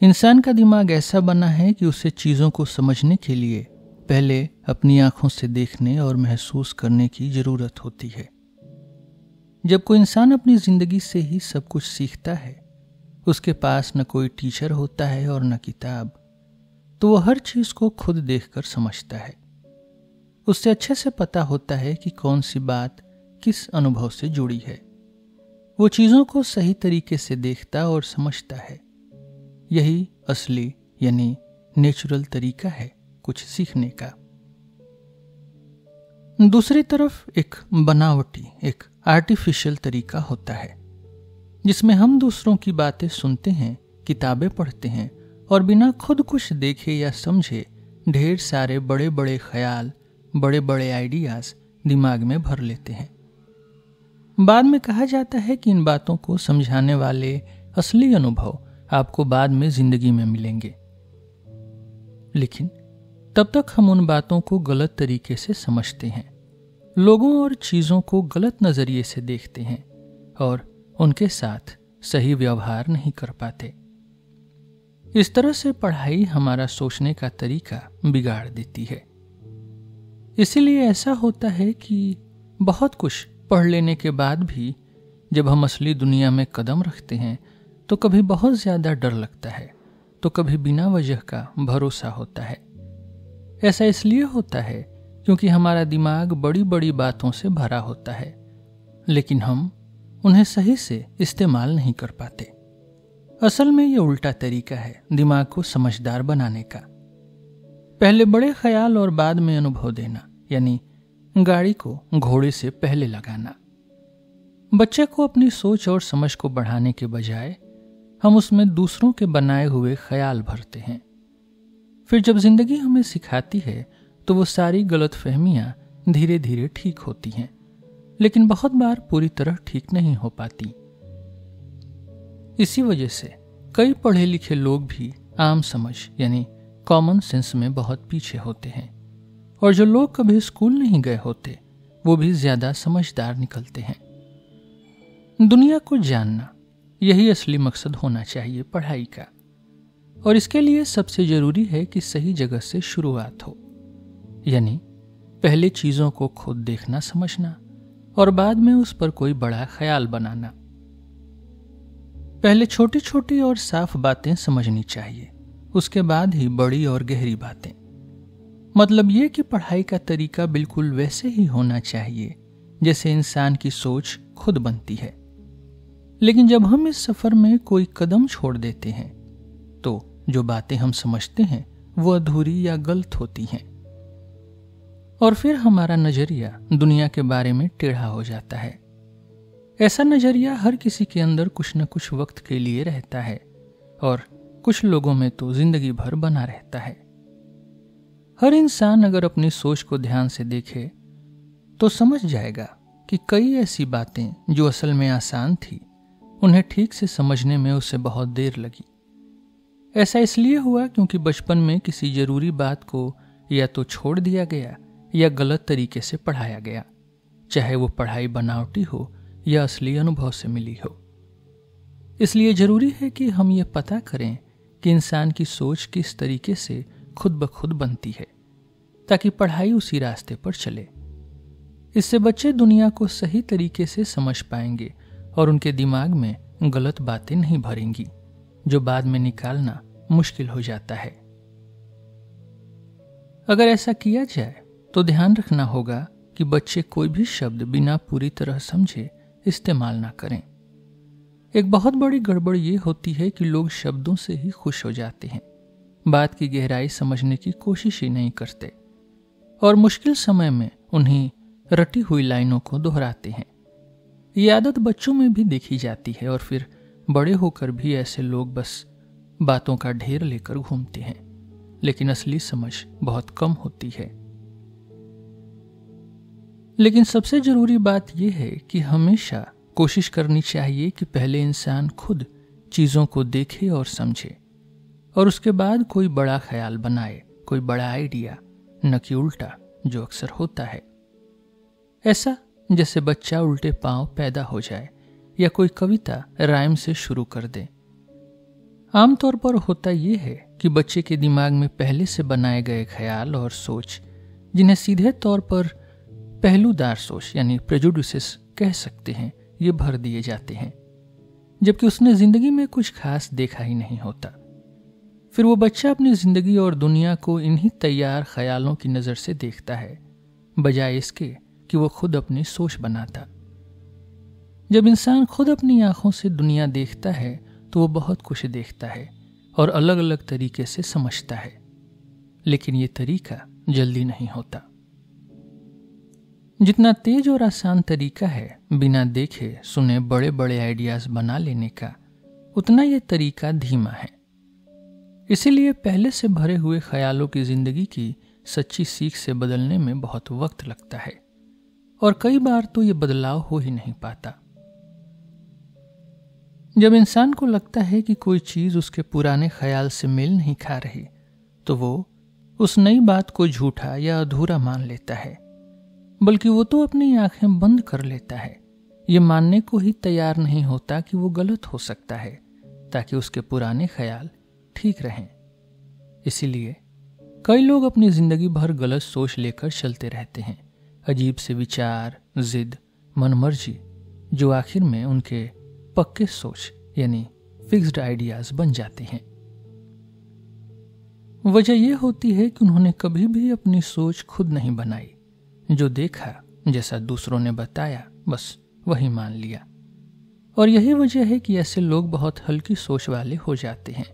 इंसान का दिमाग ऐसा बना है कि उसे चीज़ों को समझने के लिए पहले अपनी आंखों से देखने और महसूस करने की ज़रूरत होती है। जब कोई इंसान अपनी ज़िंदगी से ही सब कुछ सीखता है, उसके पास न कोई टीचर होता है और न किताब, तो वह हर चीज़ को खुद देखकर समझता है। उससे अच्छे से पता होता है कि कौन सी बात किस अनुभव से जुड़ी है। वो चीज़ों को सही तरीके से देखता और समझता है। यही असली यानी नेचुरल तरीका है कुछ सीखने का। दूसरी तरफ एक बनावटी, एक आर्टिफिशियल तरीका होता है, जिसमें हम दूसरों की बातें सुनते हैं, किताबें पढ़ते हैं और बिना खुद कुछ देखे या समझे ढेर सारे बड़े बड़े ख्याल, बड़े बड़े आइडियाज दिमाग में भर लेते हैं। बाद में कहा जाता है कि इन बातों को समझाने वाले असली अनुभव आपको बाद में जिंदगी में मिलेंगे, लेकिन तब तक हम उन बातों को गलत तरीके से समझते हैं, लोगों और चीजों को गलत नजरिए से देखते हैं और उनके साथ सही व्यवहार नहीं कर पाते। इस तरह से पढ़ाई हमारा सोचने का तरीका बिगाड़ देती है। इसीलिए ऐसा होता है कि बहुत कुछ पढ़ लेने के बाद भी जब हम असली दुनिया में कदम रखते हैं तो कभी बहुत ज्यादा डर लगता है, तो कभी बिना वजह का भरोसा होता है। ऐसा इसलिए होता है क्योंकि हमारा दिमाग बड़ी बड़ी बातों से भरा होता है, लेकिन हम उन्हें सही से इस्तेमाल नहीं कर पाते। असल में ये उल्टा तरीका है दिमाग को समझदार बनाने का। पहले बड़े ख्याल और बाद में अनुभव देना, यानी गाड़ी को घोड़े से पहले लगाना। बच्चे को अपनी सोच और समझ को बढ़ाने के बजाय हम उसमें दूसरों के बनाए हुए ख्याल भरते हैं। फिर जब जिंदगी हमें सिखाती है तो वो सारी गलतफहमियां धीरे धीरे ठीक होती हैं, लेकिन बहुत बार पूरी तरह ठीक नहीं हो पाती। इसी वजह से कई पढ़े लिखे लोग भी आम समझ यानी कॉमन सेंस में बहुत पीछे होते हैं, और जो लोग कभी स्कूल नहीं गए होते वो भी ज्यादा समझदार निकलते हैं। दुनिया को जानना, यही असली मकसद होना चाहिए पढ़ाई का, और इसके लिए सबसे जरूरी है कि सही जगह से शुरुआत हो, यानी पहले चीजों को खुद देखना समझना और बाद में उस पर कोई बड़ा ख्याल बनाना। पहले छोटी छोटी और साफ बातें समझनी चाहिए, उसके बाद ही बड़ी और गहरी बातें। मतलब ये कि पढ़ाई का तरीका बिल्कुल वैसे ही होना चाहिए जैसे इंसान की सोच खुद बनती है। लेकिन जब हम इस सफर में कोई कदम छोड़ देते हैं तो जो बातें हम समझते हैं वो अधूरी या गलत होती हैं, और फिर हमारा नजरिया दुनिया के बारे में टेढ़ा हो जाता है। ऐसा नजरिया हर किसी के अंदर कुछ न कुछ वक्त के लिए रहता है, और कुछ लोगों में तो जिंदगी भर बना रहता है। हर इंसान अगर अपनी सोच को ध्यान से देखे तो समझ जाएगा कि कई ऐसी बातें जो असल में आसान थी, उन्हें ठीक से समझने में उसे बहुत देर लगी। ऐसा इसलिए हुआ क्योंकि बचपन में किसी जरूरी बात को या तो छोड़ दिया गया या गलत तरीके से पढ़ाया गया, चाहे वो पढ़ाई बनावटी हो या असली अनुभव से मिली हो। इसलिए जरूरी है कि हम ये पता करें कि इंसान की सोच किस तरीके से खुद ब खुद बनती है, ताकि पढ़ाई उसी रास्ते पर चले। इससे बच्चे दुनिया को सही तरीके से समझ पाएंगे और उनके दिमाग में गलत बातें नहीं भरेंगी, जो बाद में निकालना मुश्किल हो जाता है। अगर ऐसा किया जाए तो ध्यान रखना होगा कि बच्चे कोई भी शब्द बिना पूरी तरह समझे इस्तेमाल ना करें। एक बहुत बड़ी गड़बड़ ये होती है कि लोग शब्दों से ही खुश हो जाते हैं, बात की गहराई समझने की कोशिश ही नहीं करते और मुश्किल समय में उन्हीं रटी हुई लाइनों को दोहराते हैं। ये आदत बच्चों में भी देखी जाती है, और फिर बड़े होकर भी ऐसे लोग बस बातों का ढेर लेकर घूमते हैं, लेकिन असली समझ बहुत कम होती है। लेकिन सबसे जरूरी बात यह है कि हमेशा कोशिश करनी चाहिए कि पहले इंसान खुद चीजों को देखे और समझे, और उसके बाद कोई बड़ा ख्याल बनाए, कोई बड़ा आइडिया, न कि उल्टा जो अक्सर होता है। ऐसा जैसे बच्चा उल्टे पांव पैदा हो जाए या कोई कविता राइम से शुरू कर दे। आमतौर पर होता यह है कि बच्चे के दिमाग में पहले से बनाए गए ख्याल और सोच, जिन्हें सीधे तौर पर पहलूदार सोच यानी प्रेजुडिसेस कह सकते हैं, ये भर दिए जाते हैं, जबकि उसने जिंदगी में कुछ खास देखा ही नहीं होता। फिर वो बच्चा अपनी जिंदगी और दुनिया को इन्हीं तैयार ख्यालों की नज़र से देखता है, बजाय इसके कि वो खुद अपनी सोच बनाता। जब इंसान खुद अपनी आंखों से दुनिया देखता है तो वो बहुत कुछ देखता है और अलग अलग तरीके से समझता है, लेकिन ये तरीका जल्दी नहीं होता। जितना तेज और आसान तरीका है बिना देखे सुने बड़े बड़े आइडियाज बना लेने का, उतना ये तरीका धीमा है। इसीलिए पहले से भरे हुए ख्यालों की जिंदगी की सच्ची सीख से बदलने में बहुत वक्त लगता है, और कई बार तो ये बदलाव हो ही नहीं पाता। जब इंसान को लगता है कि कोई चीज उसके पुराने ख्याल से मेल नहीं खा रही, तो वो उस नई बात को झूठा या अधूरा मान लेता है, बल्कि वो तो अपनी आंखें बंद कर लेता है, ये मानने को ही तैयार नहीं होता कि वो गलत हो सकता है, ताकि उसके पुराने ख्याल ठीक रहें। इसीलिए कई लोग अपनी जिंदगी भर गलत सोच लेकर चलते रहते हैं, अजीब से विचार, जिद, मनमर्जी, जो आखिर में उनके पक्के सोच यानी फिक्स्ड आइडियाज बन जाते हैं। वजह यह होती है कि उन्होंने कभी भी अपनी सोच खुद नहीं बनाई, जो देखा, जैसा दूसरों ने बताया, बस वही मान लिया। और यही वजह है कि ऐसे लोग बहुत हल्की सोच वाले हो जाते हैं,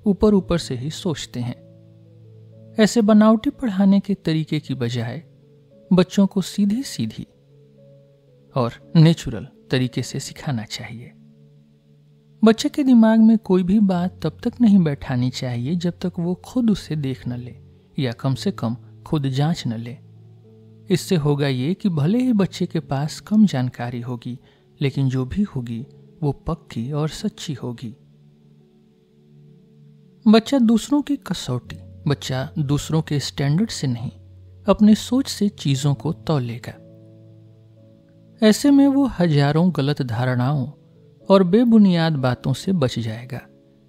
ऊपर ऊपर से ही सोचते हैं। ऐसे बनावटी पढ़ाने के तरीके की बजाय बच्चों को सीधी सीधी और नेचुरल तरीके से सिखाना चाहिए। बच्चे के दिमाग में कोई भी बात तब तक नहीं बैठानी चाहिए जब तक वो खुद उसे देख न ले, या कम से कम खुद जांच न ले। इससे होगा ये कि भले ही बच्चे के पास कम जानकारी होगी, लेकिन जो भी होगी वो पक्की और सच्ची होगी। बच्चा दूसरों की कसौटी, बच्चा दूसरों के स्टैंडर्ड से नहीं, अपनी सोच से चीजों को तौलेगा। ऐसे में वो हजारों गलत धारणाओं और बेबुनियाद बातों से बच जाएगा,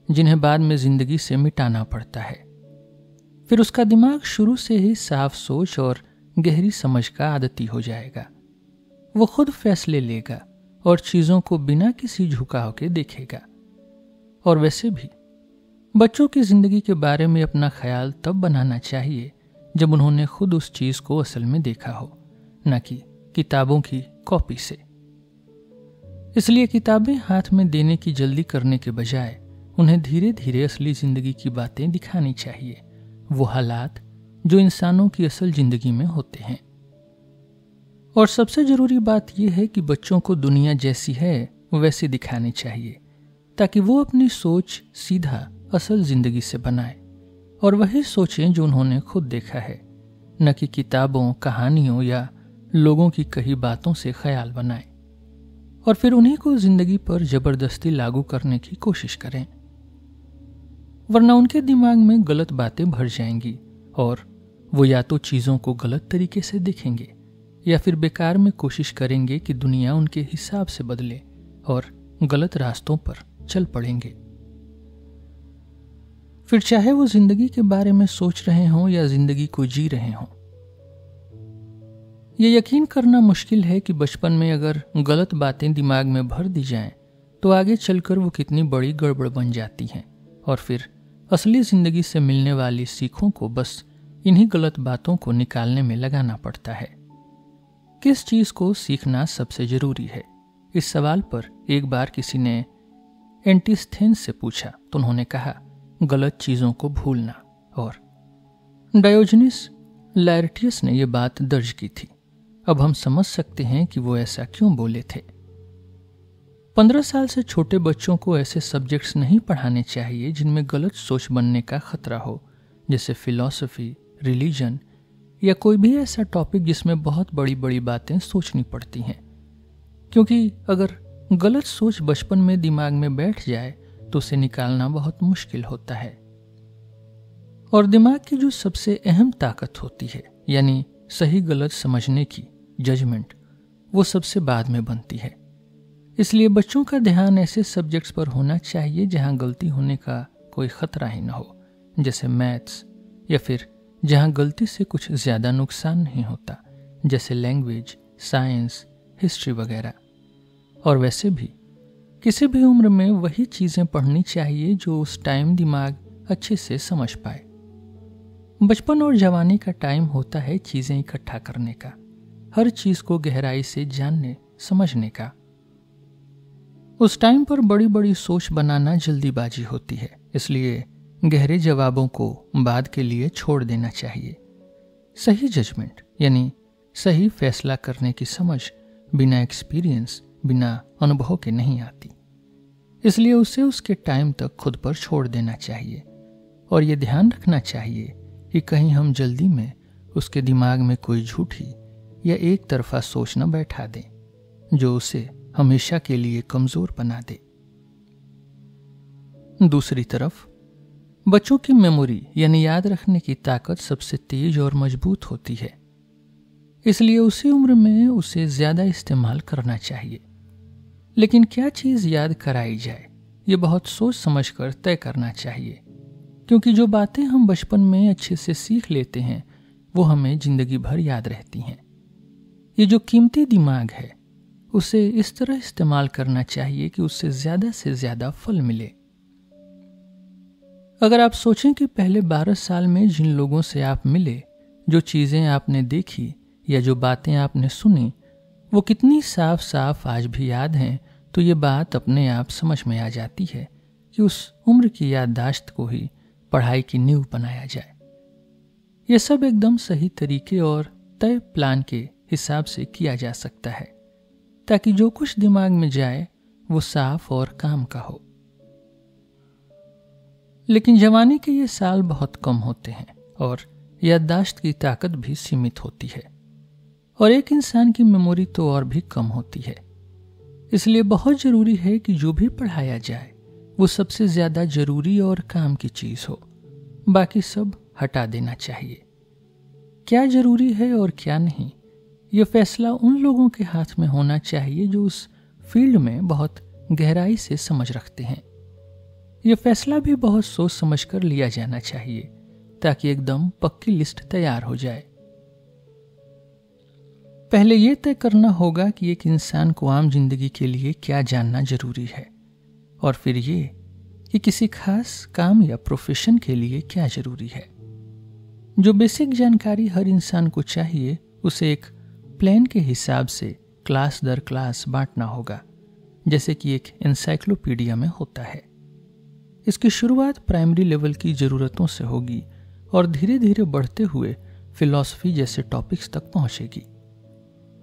जिन्हें बाद में जिंदगी से मिटाना पड़ता है। फिर उसका दिमाग शुरू से ही साफ सोच और गहरी समझ का आदती हो जाएगा। वो खुद फैसले लेगा और चीजों को बिना किसी झुकाव के देखेगा। और वैसे भी बच्चों की जिंदगी के बारे में अपना ख्याल तब बनाना चाहिए जब उन्होंने खुद उस चीज को असल में देखा हो, न कि किताबों की कॉपी से। इसलिए किताबें हाथ में देने की जल्दी करने के बजाय उन्हें धीरे धीरे असली जिंदगी की बातें दिखानी चाहिए, वो हालात जो इंसानों की असल जिंदगी में होते हैं। और सबसे जरूरी बात यह है कि बच्चों को दुनिया जैसी है वैसी दिखानी चाहिए, ताकि वो अपनी सोच सीधा असल जिंदगी से बनाए और वही सोचें जो उन्होंने खुद देखा है, न कि किताबों, कहानियों या लोगों की कही बातों से ख्याल बनाएं और फिर उन्हीं को जिंदगी पर जबरदस्ती लागू करने की कोशिश करें। वरना उनके दिमाग में गलत बातें भर जाएंगी और वो या तो चीजों को गलत तरीके से देखेंगे या फिर बेकार में कोशिश करेंगे कि दुनिया उनके हिसाब से बदले और गलत रास्तों पर चल पड़ेंगे। फिर चाहे वो जिंदगी के बारे में सोच रहे हों या जिंदगी को जी रहे हों। ये यकीन करना मुश्किल है कि बचपन में अगर गलत बातें दिमाग में भर दी जाएं, तो आगे चलकर वो कितनी बड़ी गड़बड़ बन जाती हैं और फिर असली जिंदगी से मिलने वाली सीखों को बस इन्हीं गलत बातों को निकालने में लगाना पड़ता है। किस चीज को सीखना सबसे जरूरी है? इस सवाल पर एक बार किसी ने एंटिस्थेन्स से पूछा तो उन्होंने कहा, गलत चीजों को भूलना। और डायोजनीस लाएर्टियस ने यह बात दर्ज की थी। अब हम समझ सकते हैं कि वो ऐसा क्यों बोले थे। 15 साल से छोटे बच्चों को ऐसे सब्जेक्ट्स नहीं पढ़ाने चाहिए जिनमें गलत सोच बनने का खतरा हो, जैसे फिलॉसफी, रिलीजन या कोई भी ऐसा टॉपिक जिसमें बहुत बड़ी बड़ी बातें सोचनी पड़ती हैं। क्योंकि अगर गलत सोच बचपन में दिमाग में बैठ जाए तो उसे निकालना बहुत मुश्किल होता है। और दिमाग की जो सबसे अहम ताकत होती है, यानी सही गलत समझने की जजमेंट, वो सबसे बाद में बनती है। इसलिए बच्चों का ध्यान ऐसे सब्जेक्ट्स पर होना चाहिए जहां गलती होने का कोई खतरा ही ना हो, जैसे मैथ्स, या फिर जहाँ गलती से कुछ ज़्यादा नुकसान नहीं होता, जैसे लैंग्वेज, साइंस, हिस्ट्री वगैरह। और वैसे भी किसी भी उम्र में वही चीज़ें पढ़नी चाहिए जो उस टाइम दिमाग अच्छे से समझ पाए। बचपन और जवानी का टाइम होता है चीज़ें इकट्ठा करने का, हर चीज़ को गहराई से जानने समझने का। उस टाइम पर बड़ी बड़ी सोच बनाना जल्दीबाजी होती है, इसलिए गहरे जवाबों को बाद के लिए छोड़ देना चाहिए। सही जजमेंट यानी सही फैसला करने की समझ बिना एक्सपीरियंस, बिना अनुभव के नहीं आती, इसलिए उसे उसके टाइम तक खुद पर छोड़ देना चाहिए। और ये ध्यान रखना चाहिए कि कहीं हम जल्दी में उसके दिमाग में कोई झूठी या एक तरफा सोच न बैठा दें जो उसे हमेशा के लिए कमजोर बना दे। दूसरी तरफ बच्चों की मेमोरी यानी याद रखने की ताकत सबसे तेज और मजबूत होती है, इसलिए उसी उम्र में उसे ज्यादा इस्तेमाल करना चाहिए। लेकिन क्या चीज याद कराई जाए, ये बहुत सोच समझकर तय करना चाहिए, क्योंकि जो बातें हम बचपन में अच्छे से सीख लेते हैं वो हमें जिंदगी भर याद रहती हैं। ये जो कीमती दिमाग है उसे इस तरह इस्तेमाल करना चाहिए कि उससे ज्यादा से ज्यादा फल मिले। अगर आप सोचें कि पहले 12 साल में जिन लोगों से आप मिले, जो चीजें आपने देखी या जो बातें आपने सुनी, वो कितनी साफ साफ आज भी याद हैं, तो ये बात अपने आप समझ में आ जाती है कि उस उम्र की याददाश्त को ही पढ़ाई की नींव बनाया जाए। ये सब एकदम सही तरीके और तय प्लान के हिसाब से किया जा सकता है, ताकि जो कुछ दिमाग में जाए वो साफ और काम का हो। लेकिन जवानी के ये साल बहुत कम होते हैं और याददाश्त की ताकत भी सीमित होती है, और एक इंसान की मेमोरी तो और भी कम होती है। इसलिए बहुत जरूरी है कि जो भी पढ़ाया जाए वो सबसे ज्यादा जरूरी और काम की चीज हो, बाकी सब हटा देना चाहिए। क्या जरूरी है और क्या नहीं, ये फैसला उन लोगों के हाथ में होना चाहिए जो उस फील्ड में बहुत गहराई से समझ रखते हैं। यह फैसला भी बहुत सोच समझकर लिया जाना चाहिए, ताकि एकदम पक्की लिस्ट तैयार हो जाए। पहले यह तय करना होगा कि एक इंसान को आम जिंदगी के लिए क्या जानना जरूरी है, और फिर ये कि किसी खास काम या प्रोफेशन के लिए क्या जरूरी है। जो बेसिक जानकारी हर इंसान को चाहिए उसे एक प्लान के हिसाब से क्लास दर क्लास बांटना होगा, जैसे कि एक एनसाइक्लोपीडिया में होता है। इसकी शुरुआत प्राइमरी लेवल की ज़रूरतों से होगी और धीरे धीरे बढ़ते हुए फिलॉसफी जैसे टॉपिक्स तक पहुंचेगी।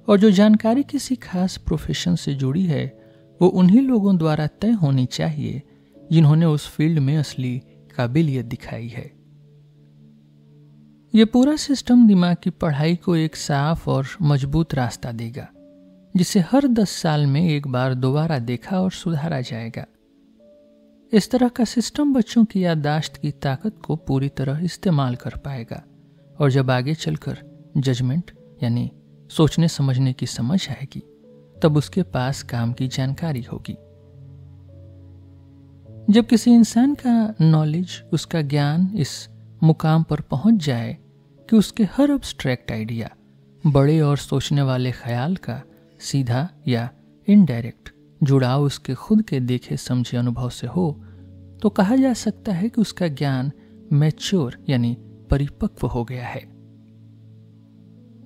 और जो जानकारी किसी खास प्रोफेशन से जुड़ी है वो उन्हीं लोगों द्वारा तय होनी चाहिए जिन्होंने उस फील्ड में असली काबिलियत दिखाई है। यह पूरा सिस्टम दिमाग की पढ़ाई को एक साफ और मजबूत रास्ता देगा, जिसे हर 10 साल में एक बार दोबारा देखा और सुधारा जाएगा। इस तरह का सिस्टम बच्चों की याददाश्त की ताकत को पूरी तरह इस्तेमाल कर पाएगा, और जब आगे चलकर जजमेंट यानी सोचने समझने की समझ आएगी तब उसके पास काम की जानकारी होगी। जब किसी इंसान का नॉलेज, उसका ज्ञान इस मुकाम पर पहुंच जाए कि उसके हर अब्स्ट्रैक्ट आइडिया, बड़े और सोचने वाले ख्याल का सीधा या इनडायरेक्ट जुड़ाव उसके खुद के देखे समझे अनुभव से हो, तो कहा जा सकता है कि उसका ज्ञान मैच्योर यानी परिपक्व हो गया है।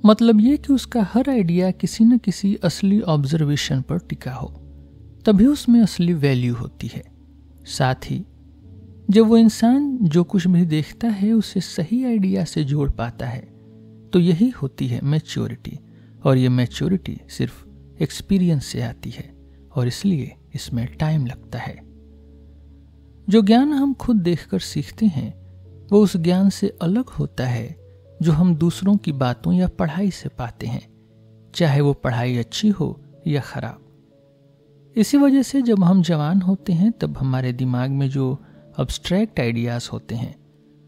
मतलब ये कि उसका हर आइडिया किसी न किसी असली ऑब्जर्वेशन पर टिका हो, तभी उसमें असली वैल्यू होती है। साथ ही जब वो इंसान जो कुछ भी देखता है उसे सही आइडिया से जोड़ पाता है, तो यही होती है मैच्योरिटी। और ये मैच्योरिटी सिर्फ एक्सपीरियंस से आती है, और इसलिए इसमें टाइम लगता है। जो ज्ञान हम खुद देखकर सीखते हैं वो उस ज्ञान से अलग होता है जो हम दूसरों की बातों या पढ़ाई से पाते हैं, चाहे वो पढ़ाई अच्छी हो या खराब। इसी वजह से जब हम जवान होते हैं तब हमारे दिमाग में जो अब्स्ट्रैक्ट आइडियाज होते हैं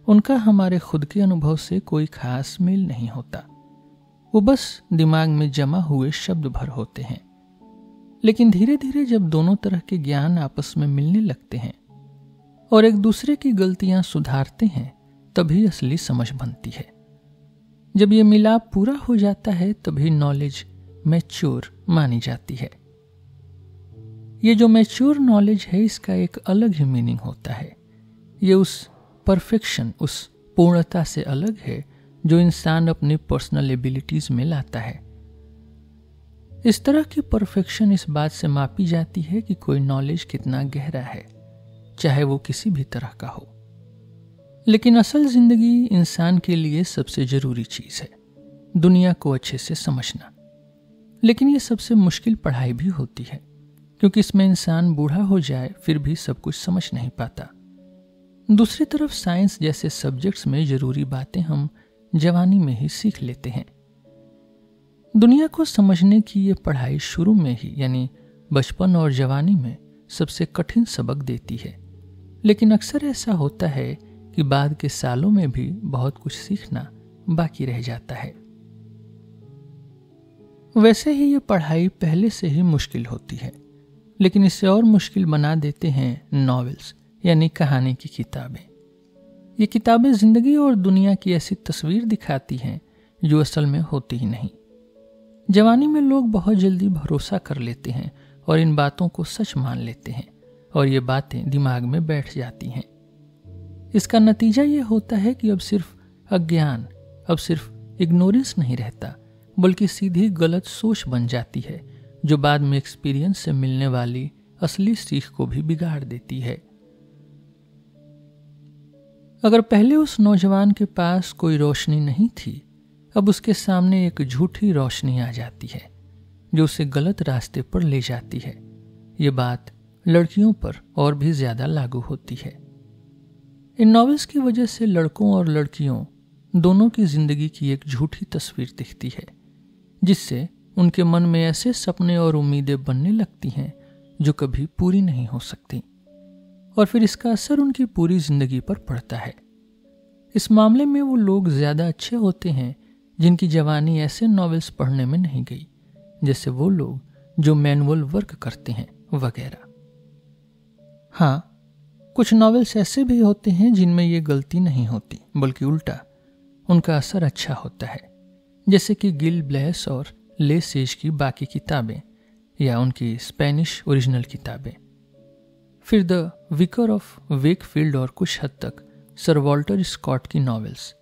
उनका हमारे खुद के अनुभव से कोई खास मेल नहीं होता, वो बस दिमाग में जमा हुए शब्द भर होते हैं। लेकिन धीरे धीरे जब दोनों तरह के ज्ञान आपस में मिलने लगते हैं और एक दूसरे की गलतियां सुधारते हैं तभी असली समझ बनती है। जब ये मिलाप पूरा हो जाता है तभी नॉलेज मैच्योर मानी जाती है। ये जो मैच्योर नॉलेज है इसका एक अलग ही मीनिंग होता है। ये उस परफेक्शन, उस पूर्णता से अलग है जो इंसान अपनी पर्सनल एबिलिटीज में लाता है। इस तरह की परफेक्शन इस बात से मापी जाती है कि कोई नॉलेज कितना गहरा है, चाहे वो किसी भी तरह का हो। लेकिन असल जिंदगी इंसान के लिए सबसे जरूरी चीज है, दुनिया को अच्छे से समझना। लेकिन ये सबसे मुश्किल पढ़ाई भी होती है, क्योंकि इसमें इंसान बूढ़ा हो जाए फिर भी सब कुछ समझ नहीं पाता। दूसरी तरफ साइंस जैसे सब्जेक्ट्स में जरूरी बातें हम जवानी में ही सीख लेते हैं। दुनिया को समझने की ये पढ़ाई शुरू में ही यानी बचपन और जवानी में सबसे कठिन सबक देती है। लेकिन अक्सर ऐसा होता है कि बाद के सालों में भी बहुत कुछ सीखना बाकी रह जाता है। वैसे ही ये पढ़ाई पहले से ही मुश्किल होती है, लेकिन इसे और मुश्किल बना देते हैं नॉवेल्स यानी कहानी की किताबें। ये किताबें जिंदगी और दुनिया की ऐसी तस्वीर दिखाती हैं जो असल में होती ही नहीं। जवानी में लोग बहुत जल्दी भरोसा कर लेते हैं और इन बातों को सच मान लेते हैं और ये बातें दिमाग में बैठ जाती हैं। इसका नतीजा ये होता है कि अब सिर्फ अज्ञान, अब सिर्फ इग्नोरेंस नहीं रहता, बल्कि सीधी गलत सोच बन जाती है जो बाद में एक्सपीरियंस से मिलने वाली असली सीख को भी बिगाड़ देती है। अगर पहले उस नौजवान के पास कोई रोशनी नहीं थी, अब उसके सामने एक झूठी रोशनी आ जाती है जो उसे गलत रास्ते पर ले जाती है। ये बात लड़कियों पर और भी ज्यादा लागू होती है। इन नॉवेल्स की वजह से लड़कों और लड़कियों दोनों की जिंदगी की एक झूठी तस्वीर दिखती है, जिससे उनके मन में ऐसे सपने और उम्मीदें बनने लगती हैं जो कभी पूरी नहीं हो सकती, और फिर इसका असर उनकी पूरी जिंदगी पर पड़ता है। इस मामले में वो लोग ज्यादा अच्छे होते हैं जिनकी जवानी ऐसे नॉवेल्स पढ़ने में नहीं गई, जैसे वो लोग जो मैनुअल वर्क करते हैं वगैरह। हाँ, कुछ नॉवेल्स ऐसे भी होते हैं जिनमें ये गलती नहीं होती, बल्कि उल्टा उनका असर अच्छा होता है, जैसे कि गिल ब्लेस और ले सेज की बाकी किताबें या उनकी स्पेनिश ओरिजिनल किताबें। फिर द विकर ऑफ वेकफील्ड और कुछ हद तक सर वॉल्टर स्कॉट की नॉवेल्स।